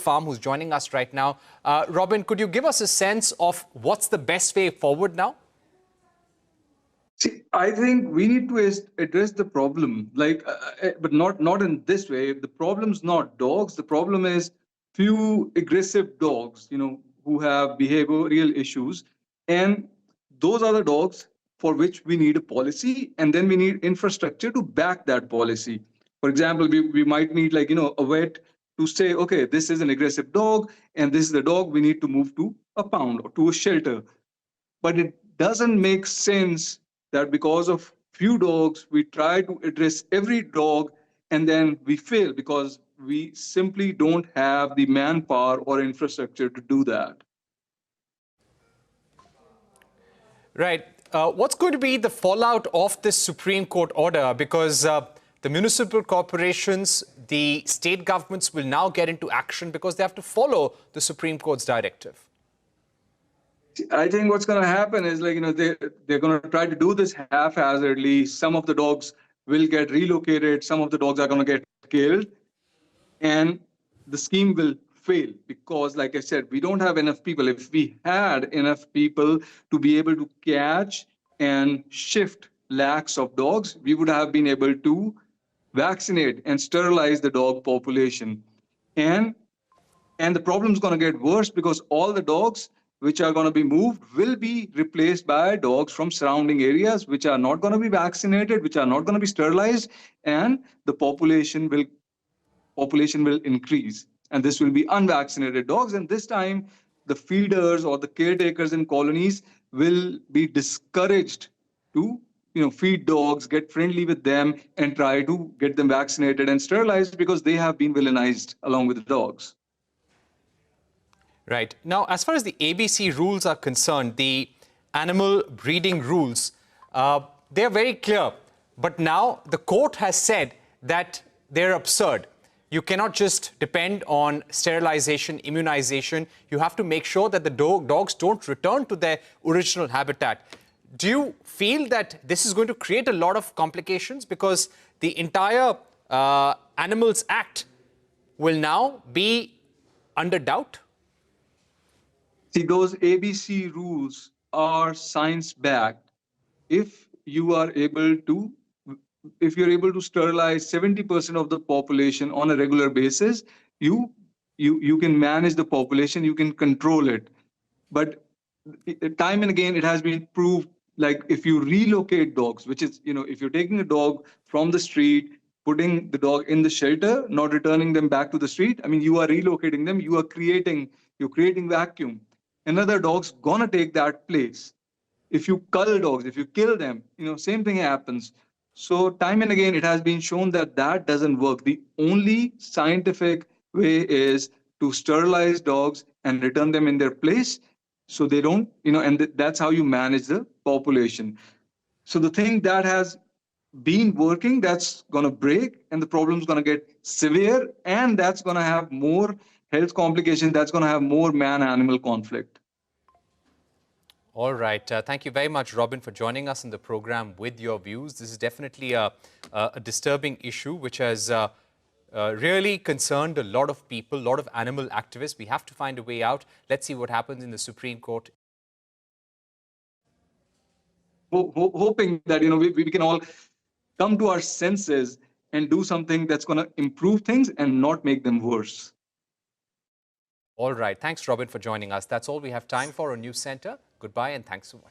farm, who's joining us right now. Robin, could you give us a sense of what's the best way forward now? See, I think we need to address the problem, but not in this way. The problem's not dogs. The problem is few aggressive dogs, who have behavioral issues, and those are the dogs for which we need a policy, and then we need infrastructure to back that policy. For example, we might need a vet to say, okay, this is an aggressive dog, and this is the dog we need to move to a pound or to a shelter. But it doesn't make sense that because of few dogs, we try to address every dog and then we fail because we simply don't have the manpower or infrastructure to do that. Right. What's going to be the fallout of this Supreme Court order? Because the municipal corporations, the state governments will now get into action because they have to follow the Supreme Court's directive. I think what's going to happen is they're going to try to do this haphazardly. Some of the dogs will get relocated. Some of the dogs are going to get killed. And the scheme will fail because, like I said, we don't have enough people. If we had enough people to be able to catch and shift lakhs of dogs, we would have been able to vaccinate and sterilize the dog population. And the problem is going to get worse because all the dogs which are going to be moved will be replaced by dogs from surrounding areas which are not going to be vaccinated, which are not going to be sterilized, and the population will increase. And this will be unvaccinated dogs. And this time, the feeders or the caretakers in colonies will be discouraged to feed dogs, get friendly with them, and try to get them vaccinated and sterilized because they have been villainized along with the dogs. Right. Now, as far as the ABC rules are concerned, the animal breeding rules, they're very clear. But now the court has said that they're absurd. You cannot just depend on sterilization, immunization. You have to make sure that the dogs don't return to their original habitat. Do you feel that this is going to create a lot of complications because the entire Animals Act will now be under doubt? See, those ABC rules are science-backed. If you're able to sterilize 70% of the population on a regular basis, you can manage the population, you can control it. But time and again, it has been proved, like if you relocate dogs, which is, if you're taking a dog from the street, putting the dog in the shelter, not returning them back to the street, I mean, you are relocating them, you're creating vacuum. Another dog's gonna take that place. If you cull dogs, if you kill them, same thing happens. So time and again, it has been shown that that doesn't work. The only scientific way is to sterilize dogs and return them in their place so they don't, and that's how you manage the population. So the thing that has been working, that's going to break and the problem's going to get severe, and that's going to have more health complications, that's going to have more man-animal conflict. All right. Thank you very much, Robin, for joining us in the program with your views. This is definitely a disturbing issue which has really concerned a lot of people, a lot of animal activists. We have to find a way out. Let's see what happens in the Supreme Court. Hoping that we can all come to our senses and do something that's going to improve things and not make them worse. All right. Thanks, Robin, for joining us. That's all we have time for on News Center. Goodbye and thanks so much.